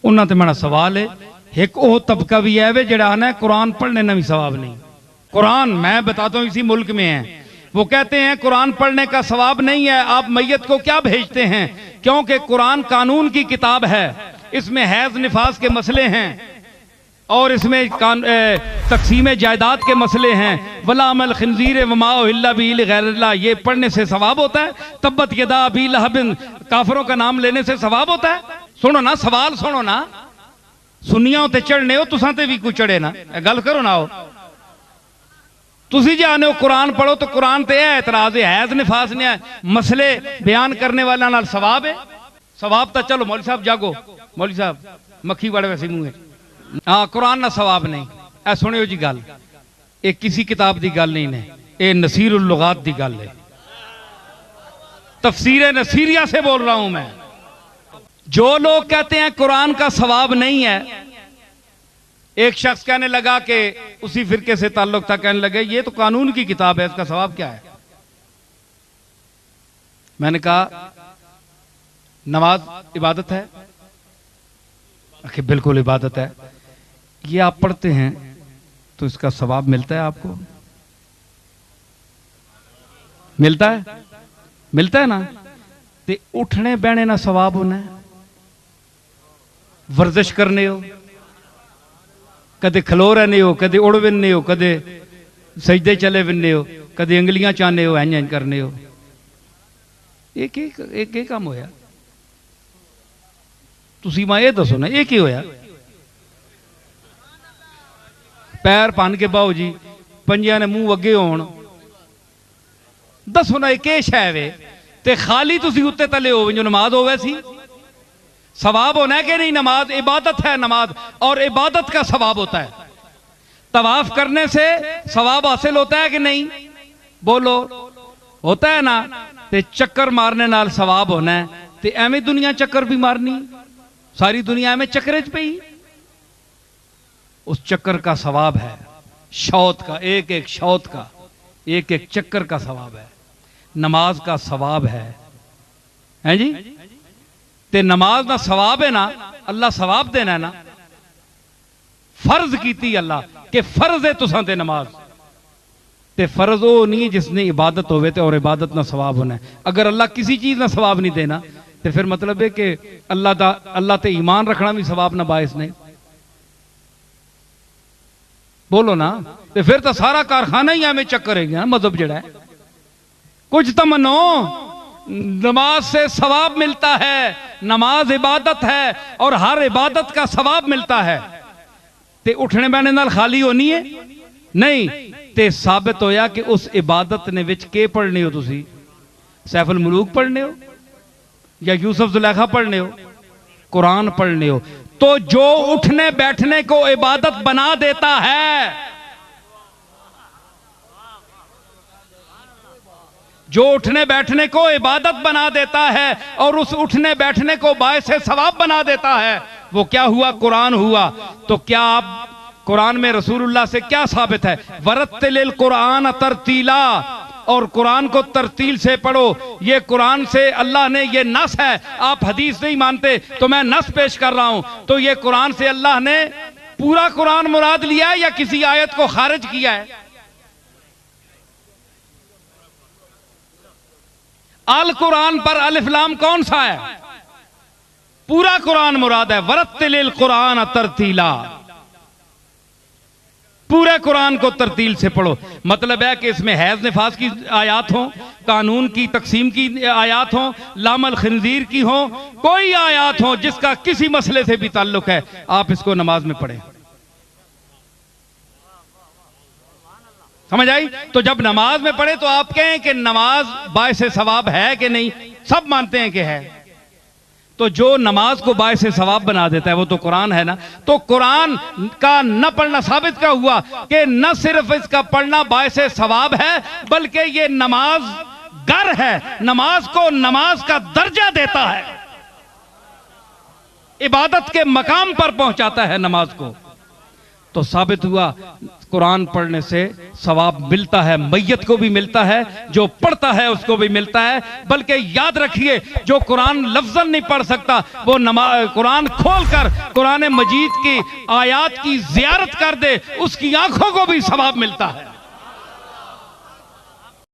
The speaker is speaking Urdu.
انہاں تے میرا سوال ہے ایک وہ طبقہ بھی ہے وے جڑا آنا ہے قرآن پڑھنے نہ بھی ثواب نہیں. قرآن میں بتاتا ہوں اسی ملک میں ہیں، وہ کہتے ہیں قرآن پڑھنے کا ثواب نہیں ہے، آپ میت کو کیا بھیجتے ہیں؟ کیونکہ قرآن قانون کی کتاب ہے، اس میں حیض نفاس کے مسئلے ہیں اور اس میں تقسیم جائیداد کے مسئلے ہیں. ولا عمل خنزیر وما الا به لغیر اللہ، یہ پڑھنے سے ثواب ہوتا ہے؟ تبت یدا ابی لہب، کافروں کا نام لینے سے ثواب ہوتا ہے؟ سنو نا سوال سنو نا، سنیاں تے چڑھنے ہو تساں تے بھی کوئی چڑھے نا، گل کرو نا. ہو تسی جانے ہو قرآن پڑھو تو قرآن تے ہے اعتراض ہے، حیض نفاس نے مسئلے بیان کرنے والا نال ثواب ہے. ثواب تا چلو مولوی صاحب جاگو، مولوی صاحب مکھی بڑے ویسے منہ ہے، ہاں قرآن نہ ثواب نہیں. اے سنیو جی گل، یہ کسی کتاب دی گل نہیں ہے، یہ نصیر اللغات دی گل ہے، تفسیر نصیریہ سے بول رہا ہوں میں. جو لوگ کہتے ہیں قرآن کا ثواب نہیں ہے، ایک شخص کہنے لگا کہ اسی فرقے سے تعلق تھا، کہنے لگے یہ تو قانون کی کتاب ہے، اس کا ثواب کیا ہے؟ میں نے کہا نماز عبادت ہے کہ بالکل عبادت ہے. یہ آپ پڑھتے ہیں تو اس کا ثواب ملتا ہے آپ کو؟ ملتا ہے؟ ملتا ہے نا. تے اٹھنے بیٹھنے نہ ثواب ہونا ہے، ورزش کرنے ہو، کدے کھلو رہنے ہو، کدے اڑ ونے ہو، کدے سجدے چلے ونے ہو، کدے انگلیاں چانے ہو، اینج کرنے ہو. ایک کام ہویا، تسی ماں یہ دسو نا ایک ہی ہویا. پیر پان کے باؤ جی پنجیاں نے منہ وگے ہون، دسو نا ایک شے وے تے خالی تسی اتے تلے ہو جو نماز ہو ویسی ثواب ہونا ہے کہ نہیں؟ نماز عبادت ہے، نماز اور عبادت کا ثواب ہوتا ہے. طواف کرنے سے ثواب حاصل ہوتا ہے کہ نہیں؟ بولو ہوتا ہے نا. تے چکر مارنے نال ثواب ہونا ہے، تے ایویں دنیا چکر بھی مارنی، ساری دنیا ایویں چکرج پئی، اس چکر کا ثواب ہے، شوط کا، ایک ایک شوط کا، ایک ایک چکر کا ثواب ہے. نماز کا ثواب ہے جی. تے نماز دا ثواب ہے نا، اللہ ثواب دینا ہے نا. فرض کیتی اللہ کہ فرض ہے تساں تے نماز، تے فرض وہ نہیں جس نے عبادت ہوئے تے اور عبادت نہ ثواب ہونا ہے. اگر اللہ کسی چیز نہ ثواب نہیں دینا تے پھر مطلب ہے کہ اللہ تے ایمان رکھنا بھی ثواب نہ باعث نہیں. بولو نا. تے پھر تو سارا کارخانہ ہی ہمیں چکر ہے گیا مذہب جڑا ہے. کچھ تو منو، نماز سے ثواب ملتا ہے، نماز عبادت ہے اور ہر عبادت کا ثواب ملتا ہے. تے اٹھنے بیٹھنے نال خالی ہونی ہے نہیں. تے ثابت ہویا کہ اس عبادت نے وچ کے پڑھنے ہو تسی؟ سیف الملوک پڑھنے ہو یا یوسف زلیخا پڑھنے ہو؟ قرآن پڑھنے ہو. تو جو اٹھنے بیٹھنے کو عبادت بنا دیتا ہے، جو اٹھنے بیٹھنے کو عبادت بنا دیتا ہے اور اس اٹھنے بیٹھنے کو باعث ثواب بنا دیتا ہے، وہ کیا ہوا؟ قرآن ہوا. تو کیا آپ قرآن میں رسول اللہ سے کیا ثابت ہے؟ ورتل القرآن ترتیلا، اور قرآن کو ترتیل سے پڑھو. یہ قرآن سے اللہ نے، یہ نص ہے، آپ حدیث نہیں مانتے تو میں نص پیش کر رہا ہوں. تو یہ قرآن سے اللہ نے پورا قرآن مراد لیا ہے یا کسی آیت کو خارج کیا ہے؟ القرآن پر الف لام کون سا ہے؟ پورا قرآن مراد ہے. ورتل القرآن ترتیلا، پورے قرآن کو ترتیل سے پڑھو. مطلب ہے کہ اس میں حیض نفاس کی آیات ہوں، قانون کی تقسیم کی آیات ہوں، لام الخنزیر کی ہوں، کوئی آیات ہوں جس کا کسی مسئلے سے بھی تعلق ہے، آپ اس کو نماز میں پڑھیں. سمجھ آئی؟ تو جب نماز میں پڑھے تو آپ کہیں کہ نماز باعث ثواب ہے کہ نہیں؟ سب مانتے ہیں کہ ہے. تو جو نماز کو باعث ثواب بنا دیتا ہے وہ تو قرآن ہے نا. تو قرآن کا نہ پڑھنا ثابت کیا ہوا کہ نہ صرف اس کا پڑھنا باعث ثواب ہے بلکہ یہ نماز گر ہے، نماز کو نماز کا درجہ دیتا ہے، عبادت کے مقام پر پہنچاتا ہے نماز کو. تو ثابت ہوا قرآن پڑھنے سے ثواب ملتا ہے، میت کو بھی ملتا ہے، جو پڑھتا ہے اس کو بھی ملتا ہے۔ بلکہ یاد رکھیے جو قرآن لفظاً نہیں پڑھ سکتا وہ قرآن کھول کر قرآن مجید کی آیات کی زیارت کر دے، اس کی آنکھوں کو بھی ثواب ملتا ہے۔